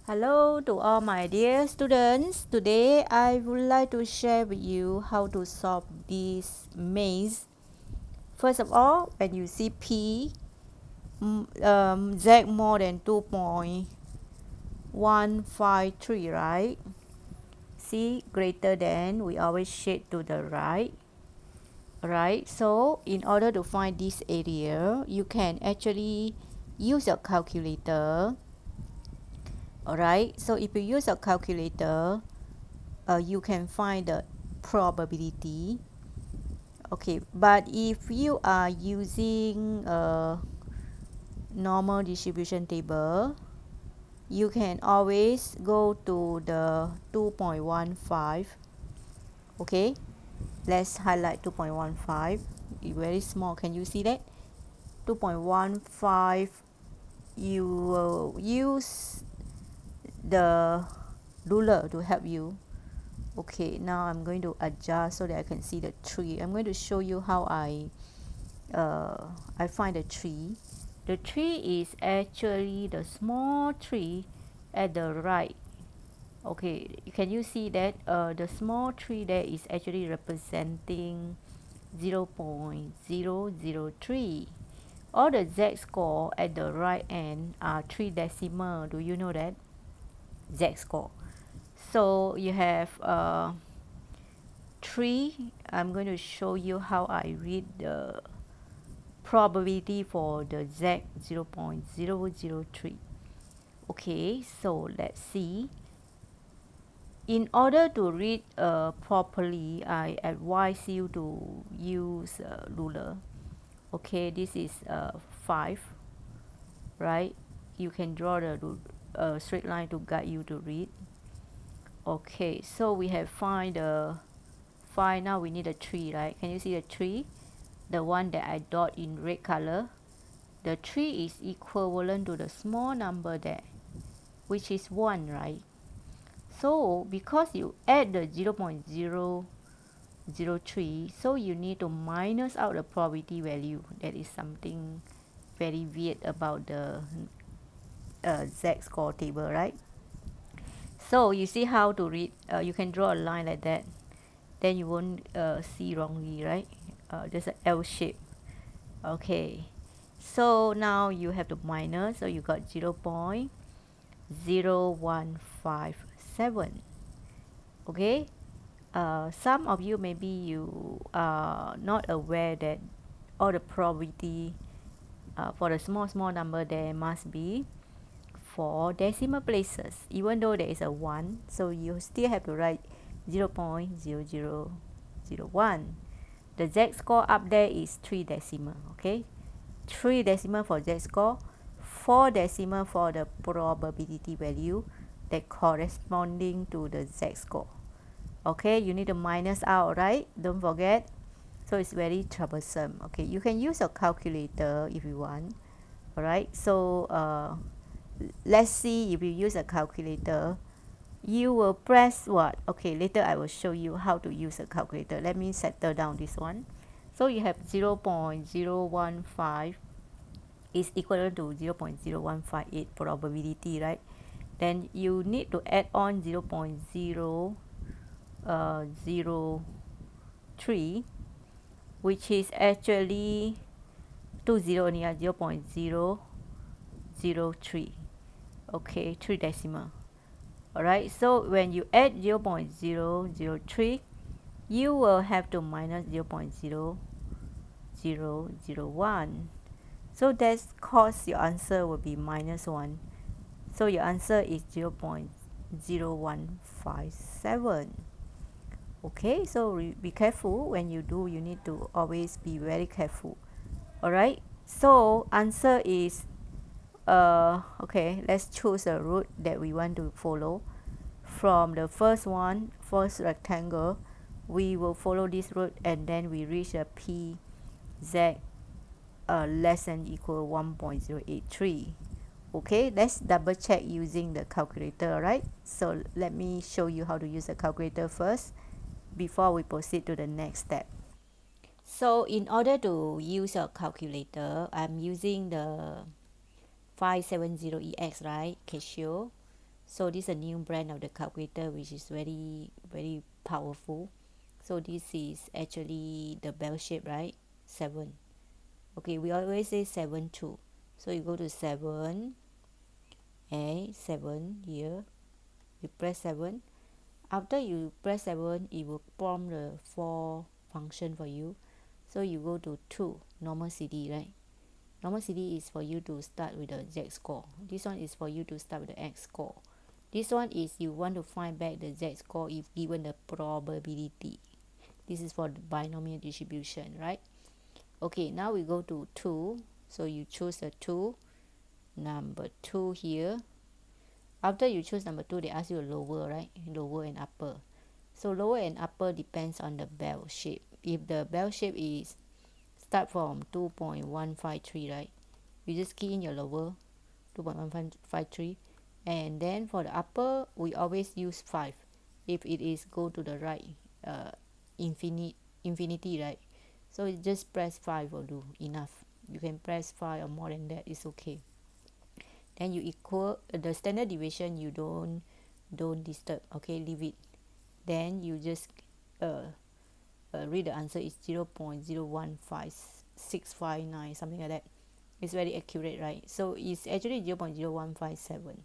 Hello to all my dear students. Today I would like to share with you how to solve this maze. First of all, when you see P, Z more than 2.153, right? C greater than, we always shade to the right. Right, so in order to find this area, you can actually use a calculator. Alright, so if you use a calculator, you can find the probability. Okay, but if you are using a normal distribution table, you can always go to the 2.15. Okay, let's highlight 2.15. Very small, can you see that? 2.15, you will use the ruler to help you. Okay, now I'm going to adjust so that I can see the tree. I'm going to show you how I find the tree. The tree is actually the small tree at the right. Okay, can you see that the small tree there is actually representing 0.003. All the Z-score at the right end are 3 decimal. Do you know that? Z-score. So you have 3. I'm going to show you how I read the probability for the Z 0.003. Okay, so let's see. In order to read properly, I advise you to use a ruler. Okay, this is 5, right? You can draw the straight line to guide you to read. Okay, so we have find the 5. Now we need a 3, right? Can you see the 3? The one that I dot in red color. The 3 is equivalent to the small number there, which is 1, right? So because you add the 0.003, so you need to minus out the probability value. That is something very weird about the Z-score table, right? So you see how to read. You can draw a line like that, then you won't see wrongly, right? Just an L shape. Okay, so now you have to minus, so you got 0.0157. Okay, some of you maybe you are not aware that all the probability for the small number there must be 4 decimal places, even though there is a 1, so you still have to write 0.0001. The Z-score up there is 3 decimal. Okay, 3 decimal for Z-score, 4 decimal for the probability value that corresponding to the Z-score. Okay, you need to minus out, right? Don't forget. So it's very troublesome. Okay, you can use a calculator if you want. Alright, so let's see. If you use a calculator, you will press what? Okay, later I will show you how to use a calculator. Let me settle down this one. So you have 0.015 is equivalent to 0.0158 probability, right? Then you need to add on 0.003, which is actually 20 only, 0.003. Okay, 3 decimal. Alright, so when you add 0.003, you will have to minus 0.0001. So that's cause your answer will be minus 1. So your answer is 0.0157. Okay, so be careful when you do. You need to always be very careful. Alright, so answer is okay, let's choose a route that we want to follow. From the first rectangle, we will follow this route, and then we reach a PZ less than equal 1.083. Okay, let's double check using the calculator. Right, so let me show you how to use the calculator first before we proceed to the next step. So in order to use a calculator, I'm using the 570EX, right, Casio. So this is a new brand of the calculator, which is very very powerful. So this is actually the bell shape, right? 7. Okay, we always say 7 2. So you go to 7, 7 here. You press 7. After you press 7, it will prompt the 4 function for you. So you go to 2, normal CD, right? Normal CD is for you to start with the ZScore. This one is for you to start with the X-score. This one is you want to find back the Z-score if given the probability. This is for the binomial distribution, right? Okay, now we go to 2. So you choose the 2, number 2 here. After you choose number 2, they ask you a lower, right? Lower and upper. So lower and upper depends on the bell shape. If the bell shape is start from 2.153, right? You just key in your lower 2.153, and then for the upper we always use 5 if it is go to the right, infinity, right? So you just press 5 will do enough. You can press 5 or more than that, it's okay. Then you equal the standard deviation, you don't disturb, okay, leave it. Then you just read the answer is 0.015659, something like that. It's very accurate, right? So it's actually 0.0157.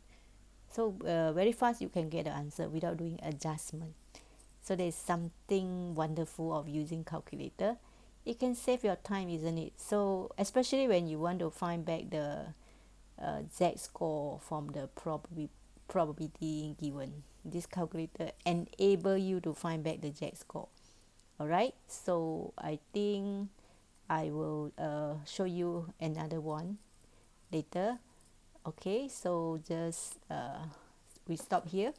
So very fast you can get the answer without doing adjustment. So there's something wonderful of using calculator. It can save your time, isn't it? So especially when you want to find back the Z-score from the probability given, this calculator enable you to find back the Z-score. Alright, so I think I will show you another one later. Okay, so just we stop here.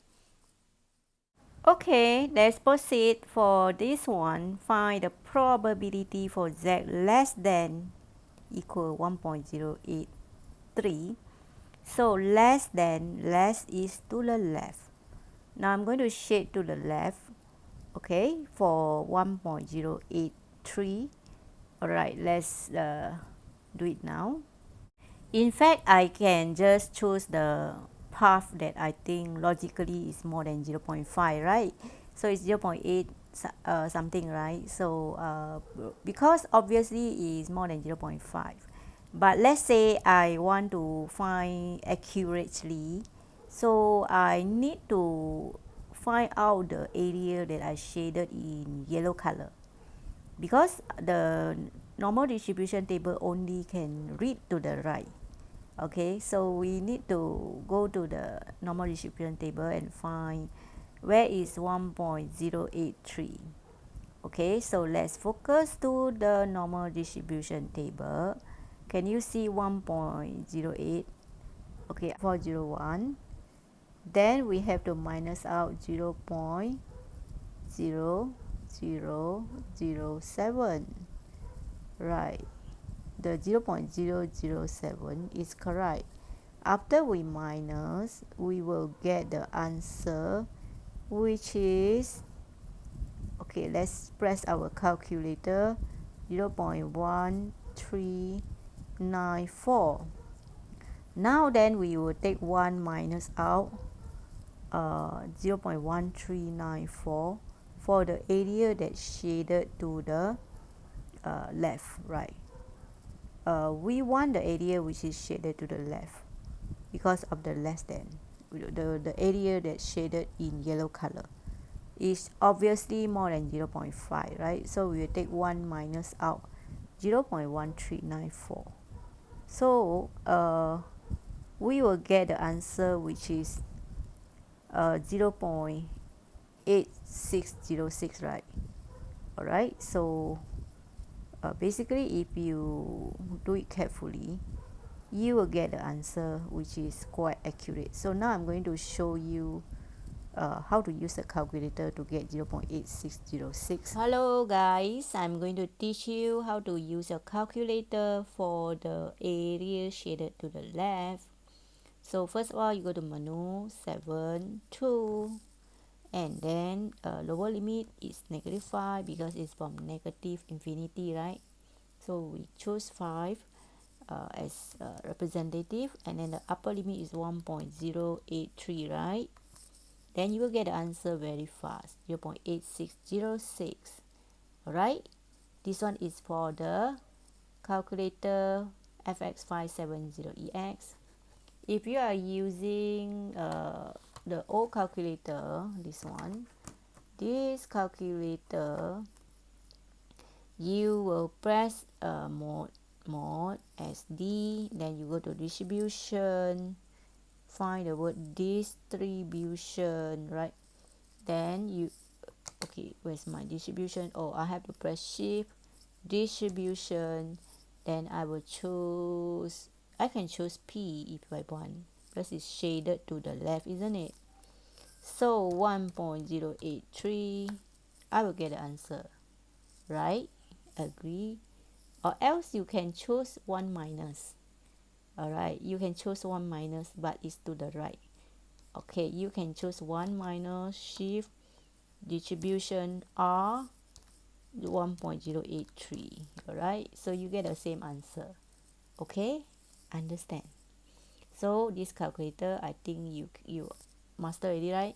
Okay, let's proceed. For this one, find the probability for Z less than equal 1.083. So less than, less is to the left. Now I'm going to shade to the left, okay, for 1.083. Alright, let's do it now. In fact, I can just choose the path that I think logically is more than 0.5, right? So it's 0.8 something, right? So because obviously it is more than 0.5. But let's say I want to find accurately, so I need to find out the area that I shaded in yellow color, because the normal distribution table only can read to the right. Okay, so we need to go to the normal distribution table and find where is 1.083. Okay, so let's focus to the normal distribution table. Can you see 1.08? Okay, 401. Then we have to minus out 0.0007. Right, the 0.007 is correct. After we minus, we will get the answer, which is, okay, let's press our calculator, 0.1394. Now then we will take 1 minus out 0.1394 for the area that shaded to the left, right? We want the area which is shaded to the left because of the less than. The area that shaded in yellow color is obviously more than 0.5, right? So we will take 1 minus out 0.1394. So we will get the answer, which is 0.8606, right? Alright, so basically if you do it carefully, you will get the answer which is quite accurate. So now I'm going to show you how to use a calculator to get 0.8606. Hello guys, I'm going to teach you how to use a calculator for the area shaded to the left. So first of all, you go to menu 7 2, and then lower limit is -5 because it's from negative infinity, right? So we choose 5. as representative, and then the upper limit is 1.083, right? Then you will get the answer very fast, 0.8606. Alright, this one is for the calculator FX570EX. If you are using the old calculator, this calculator, you will press mode SD, then you go to distribution, find the word distribution, right? Then you, okay, where's my distribution? Oh, I have to press shift distribution, then I will choose, I can choose P if I want, because it's shaded to the left, isn't it? So 1.083, I will get the answer, right? Agree? Or else you can choose 1 minus. Alright, you can choose 1 minus, but it's to the right. Okay, you can choose 1 minus, shift distribution R 1.083. Alright, so you get the same answer. Okay, understand? So this calculator, I think you master already, right?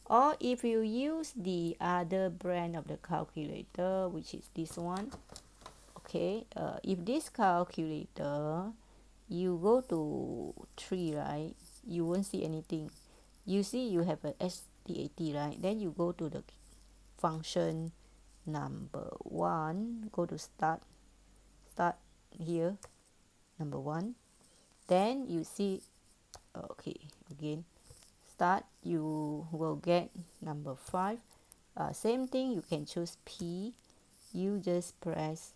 Or if you use the other brand of the calculator, which is this one, okay, if this calculator, you go to 3, right, you won't see anything. You see you have a STAT, right? Then you go to the function number 1, go to start here, number 1. Then you see, okay, again, start, you will get number 5. Same thing, you can choose P. You just press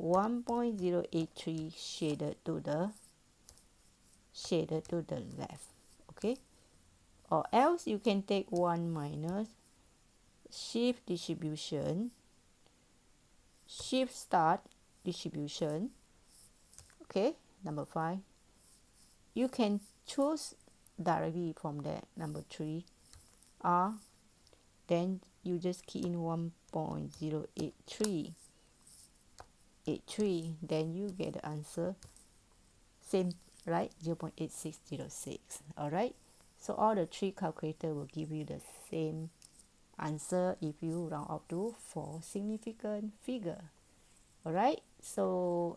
1.083 shaded to the left, okay? Or else you can take 1 minus, shift distribution, shift start distribution, okay? Number 5, you can choose directly from there. Number 3, R, then you just key in 1.083, then you get the answer, same, right? 0.8606. all right, so all the 3 calculator will give you the same answer if you round up to 4 significant figure. All right, so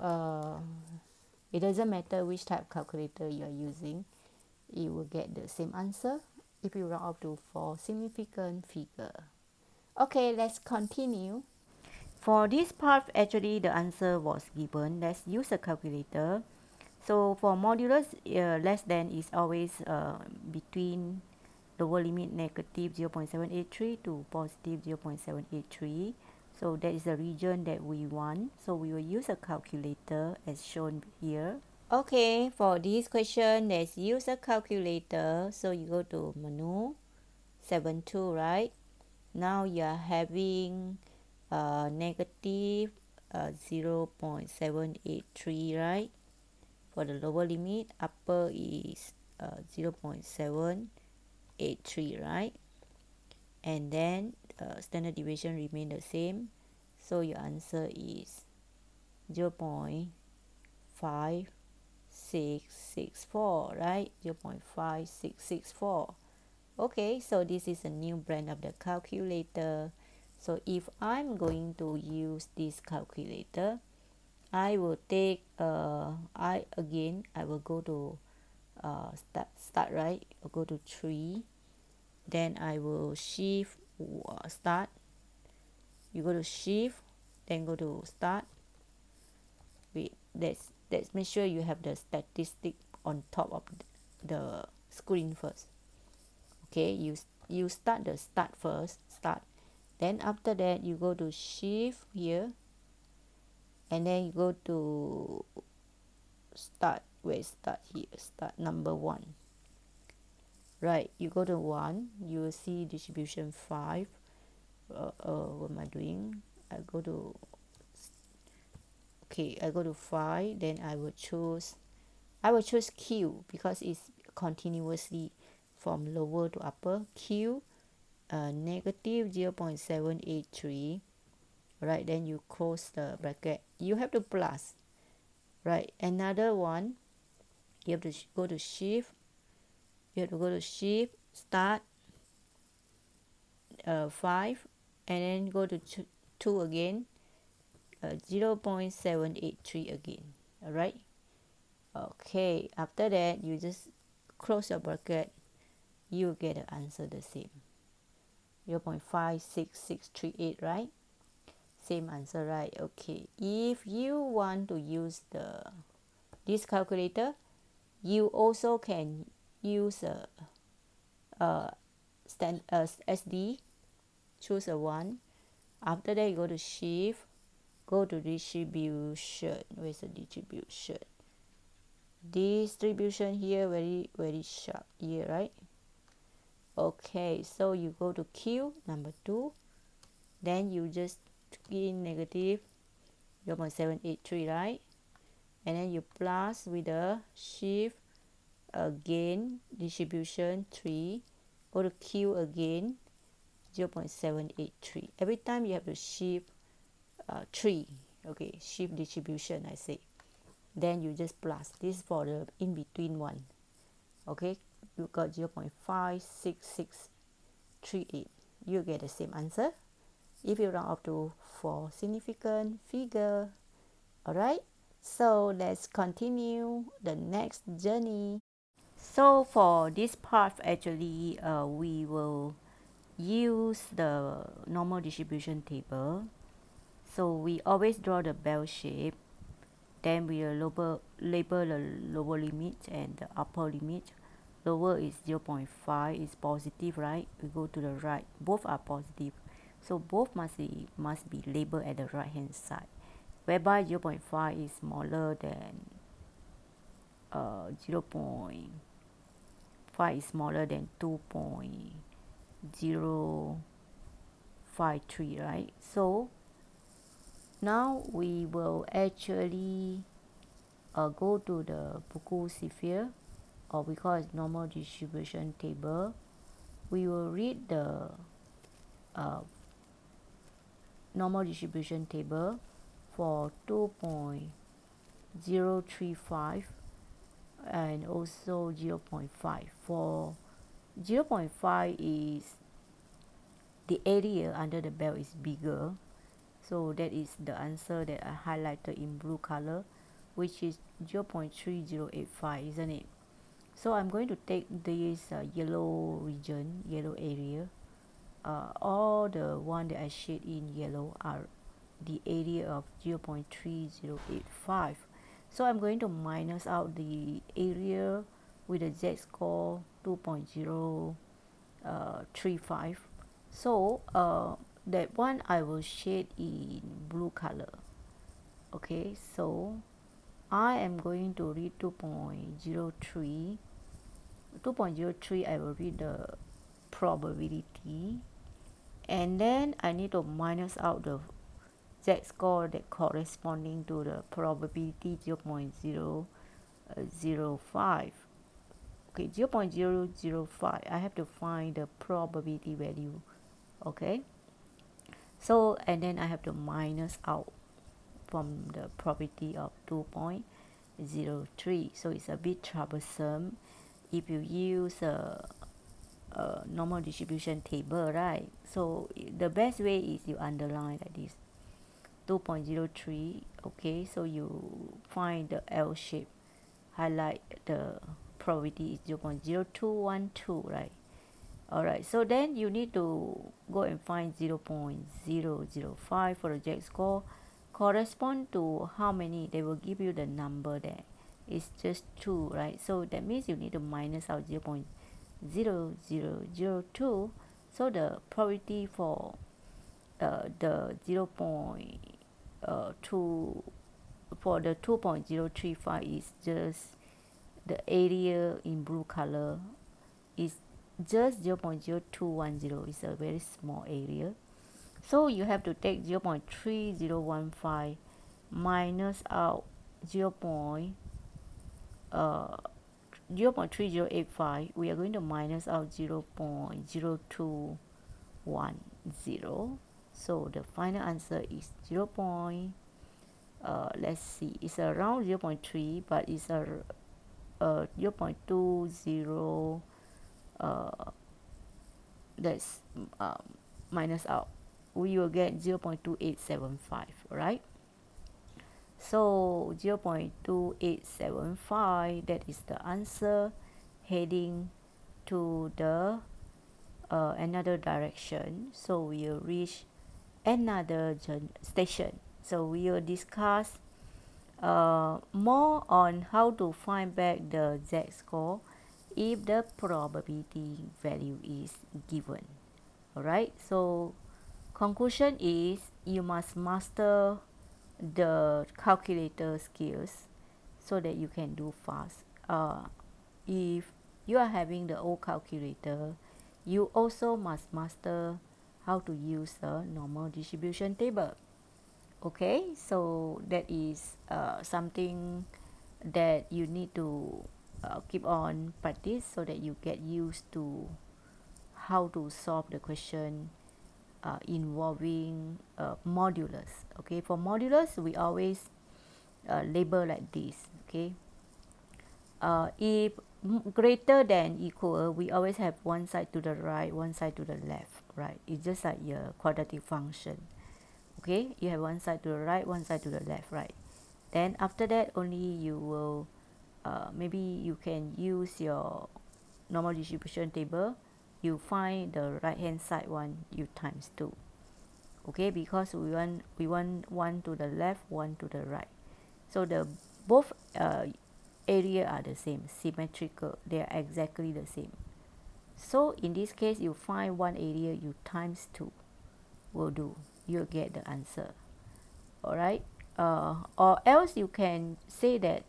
it doesn't matter which type of calculator you are using, you will get the same answer if you round up to 4 significant figure. Okay, let's continue. For this part, actually the answer was given. Let's use a calculator. So for modulus, less than is always between lower limit negative 0.783 to positive 0.783. So that is the region that we want. So we will use a calculator as shown here. Okay, for this question, let's use a calculator. So you go to menu, 72, right? Now you are having negative 0.783, right? For the lower limit, upper is 0.783, right? And then standard deviation remain the same, so your answer is 0.5664, right? 0.5664. Okay, so this is a new brand of the calculator. So if I'm going to use this calculator, I will take I will go to start, right? I'll go to 3, then I will shift start, you go to shift, then go to start. Wait, let's make sure you have the statistic on top of the screen first. Okay, you start the start first, then after that you go to shift here, and then you go to start, where start here, start number 1, right? You go to 1, you will see distribution 5. What am I doing? I go to 5, then I will choose Q, because it's continuously from lower to upper. Q, negative 0.783, right? Then you close the bracket, you have to plus, right? Another one, you have to go to shift, start 5, and then go to 2 again, 0.783 again. All right. Okay, after that you just close your bracket, you get the answer the same, 0.56638, right? Same answer, right? Okay, if you want to use this calculator, you also can use a SD. Choose a one. After that, you go to shift, go to distribution. Where's the distribution? Distribution here, very sharp here, right? Okay, so you go to Q number 2, then you just in negative 0.783, right? And then you plus with the shift again, distribution 3, go to Q again, 0.783. Every time you have to shift 3, okay, shift distribution, I say. Then you just plus this for the in between one. Okay, you got 0.56638. You get the same answer if you round up to 4 significant figure. Alright, so let's continue the next journey. So for this part, actually we will use the normal distribution table. So we always draw the bell shape, then we will label the lower limit and the upper limit. Lower is 0.5, is positive, right? We go to the right, both are positive, so both must be labeled at the right hand side, whereby 0.5 is smaller than 0.5 is smaller than 2.053, right? So now we will actually go to the buku sphere, or we call it normal distribution table. We will read the normal distribution table for 2.035 and also 0.5. For 0.5 is the area under the bell is bigger, so that is the answer that I highlighted in blue color, which is 0.3085, isn't it? So I'm going to take this yellow region, yellow area. All the one that I shade in yellow are the area of 0.3085. So I'm going to minus out the area with a Z-score 2.035. So that one I will shade in blue color. Okay, so I am going to read 2.03. 2.03, I will read the probability, and then I need to minus out the Z-score that corresponding to the probability 0.005. Okay, 0.005, I have to find the probability value. Okay, so and then I have to minus out from the probability of 2.03. So it's a bit troublesome if you use a normal distribution table, right? So the best way is you underline like this, 2.03. Okay, so you find the L shape, highlight the probability is 0.0212, right? Alright, so then you need to go and find 0.005 for the Z-score. Correspond to how many? They will give you the number there. It's just 2, right? So that means you need to minus out 0.0002. So the probability for the 0.2 for the 2.035 is just the area in blue color is just 0.0210. It's a very small area. So you have to take 0.3015 minus out 0.3085. We are going to minus out 0.0210. So the final answer is 0.0210. let's see, it's around 0.3, but it's a 0.20, that's minus out, we will get 0.2875, right? So 0.2875, that is the answer, heading to the another direction. So we will reach another station. So we will discuss more on how to find back the Z-score if the probability value is given. Alright, so conclusion is you must master the calculator skills so that you can do fast. If you are having the old calculator, you also must master how to use the normal distribution table. Okay, so that is something that you need to keep on practice so that you get used to how to solve the question involving modulus. Okay, for modulus we always label like this. Okay, if greater than equal, we always have one side to the right, one side to the left, right? It's just like your quadratic function. Okay, you have one side to the right, one side to the left, right? Then after that only you will maybe you can use your normal distribution table. You find the right hand side one, you times 2. Okay, because we want one to the left, one to the right, so the both area are the same, symmetrical, they are exactly the same. So in this case, you find one area, you times 2 will do, you'll get the answer. Alright, or else you can say that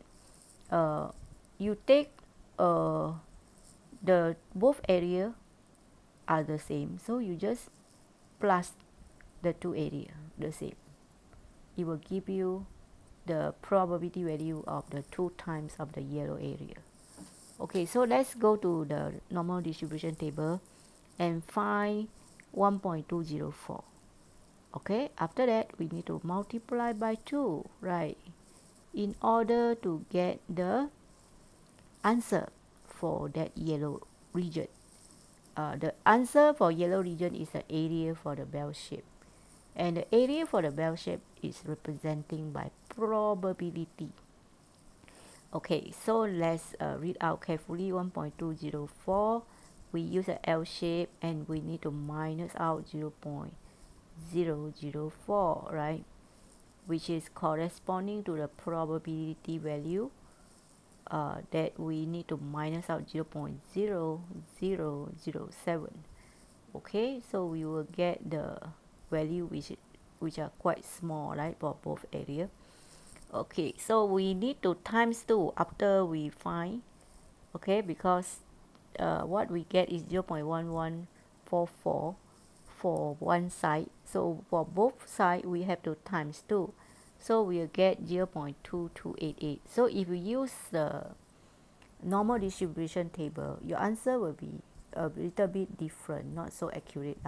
you take the both area are the same, so you just plus the two area the same, it will give you the probability value of the 2 times of the yellow area. Okay, so let's go to the normal distribution table and find 1.204. Okay, after that we need to multiply by 2, right, in order to get the answer for that yellow region. The answer for yellow region is the area for the bell shape, and the area for the bell shape is representing by probability. Okay, so let's read out carefully. 1.204, we use an L shape and we need to minus out 0.004, right, which is corresponding to the probability value that we need to minus out 0.0007. Okay, so we will get the value which are quite small, right, for both area. Okay, so we need to times 2 after we find, okay, because what we get is 0.1144 for one side, so for both sides we have to times 2, so we'll get 0.2288. So if you use the normal distribution table, your answer will be a little bit different, not so accurate.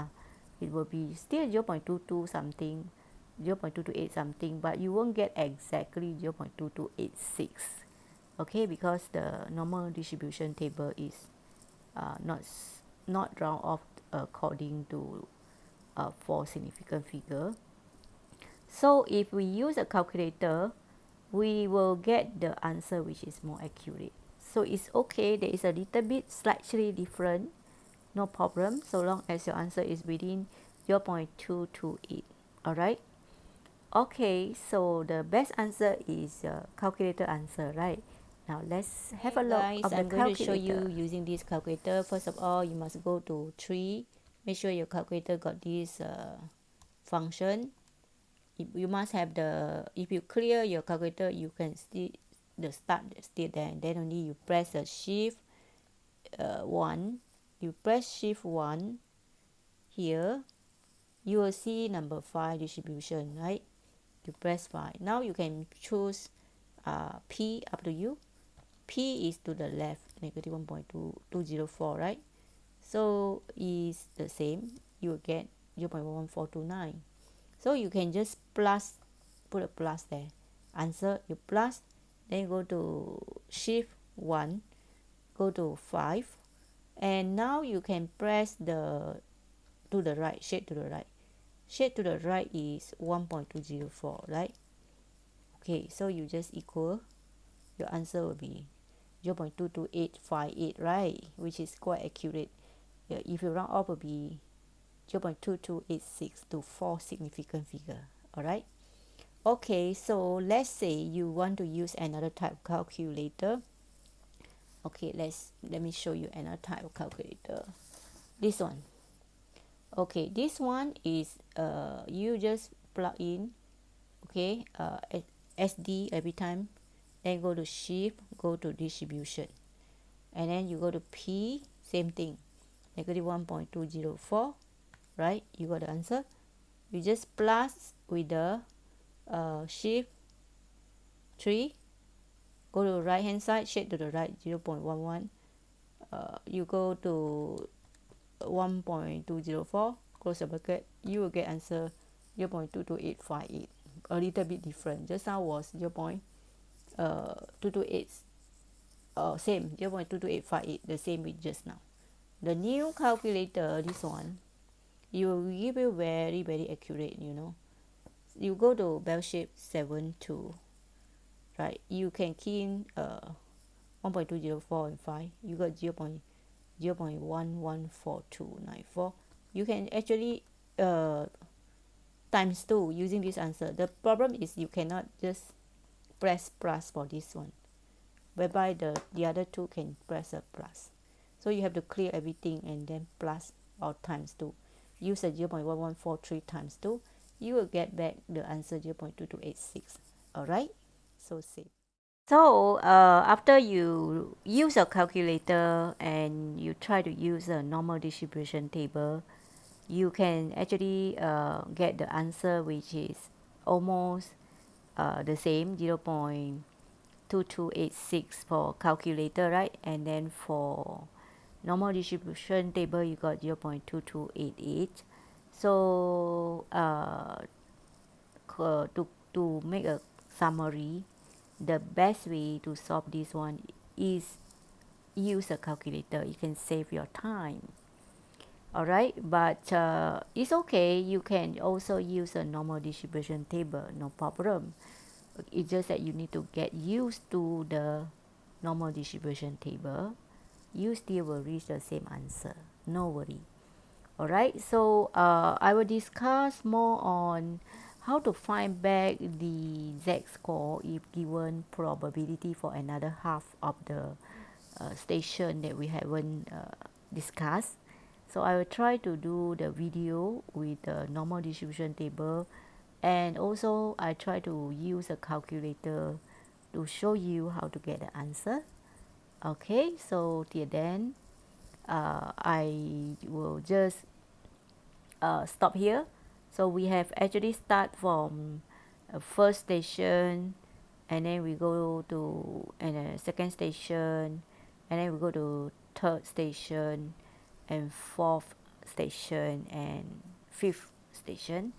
It will be still 0.22 something, 0.228 something, but you won't get exactly 0.2286. Okay, because the normal distribution table is not round off according to 4 significant figure. So if we use a calculator, we will get the answer which is more accurate. So it's okay, there is a little bit slightly different, no problem, so long as your answer is within 0.228. Alright, okay, so the best answer is calculator answer, right? Now let's have a look guys, of the I'm going to calculator. show you using this calculator. First of all, you must go to 3. Make sure your calculator got this function. You must have the, if you clear your calculator, you can see the start still there, and then only you press the shift 1. You press shift 1 here, you will see number 5 distribution, right? You press 5. Now you can choose P, up to you. P is to the left, negative 1.2204, right? So is the same, you will get 0.1429. So you can just plus, put a plus there. answer, you plus, then go to shift 1, go to 5, and now you can press the to the right, shade to the right. Shade to the right is 1.204, right? Okay, so you just equal, your answer will be 0.22858, right? Which is quite accurate. Yeah, if you round off, will be 0.2286 to 4 significant figure. All right. Okay, so let's say you want to use another type of calculator. Okay, let me show you another type of calculator. This one. Okay, this one is you just plug in, okay, SD every time, then go to shift, go to distribution, and then you go to P, same thing, negative 1.204, right? You got the answer. You just plus with the shift 3, go to right hand side, shade to the right, 0.11, you go to 1.204, close the bracket, you will get answer 0.22858. A little bit different. Just now was 0.228, same 0.22858, the same with just now. The new calculator, this one, you will give you very very accurate. You go to bell shape 72, right? You can key in 1.204 and 5, you got 0.114294. You can actually times 2 using this answer. The problem is you cannot just press plus for this one, whereby the other two can press a plus. So you have to clear everything and then plus or times 2. Use a 0.1143 times 2. You will get back the answer 0.2286. Alright? So safe. So after you use a calculator and you try to use a normal distribution table, you can actually get the answer, which is almost the same, 0.2286 for calculator, right? And then for normal distribution table, you got 0.2288. So to make a summary, the best way to solve this one is use a calculator. You can save your time. All right, but it's okay. You can also use a normal distribution table, no problem. It's just that you need to get used to the normal distribution table. You still will reach the same answer, no worry. All right, so I will discuss more on how to find back the Z-score if given probability for another half of the station that we haven't discussed. So I will try to do the video with the normal distribution table, and also I try to use a calculator to show you how to get the answer. Okay, so till then I will just stop here. So we have actually start from first station, and then we go to second station, and then we go to third station, and fourth station, and fifth station.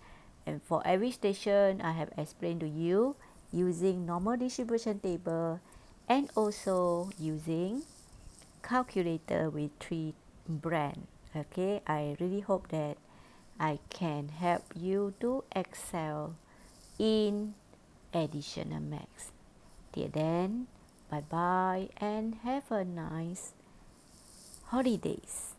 And for every station I have explained to you using normal distribution table and also using calculator with 3 brand. Okay, I really hope that I can help you to excel in additional math. Till then, bye bye and have a nice holidays.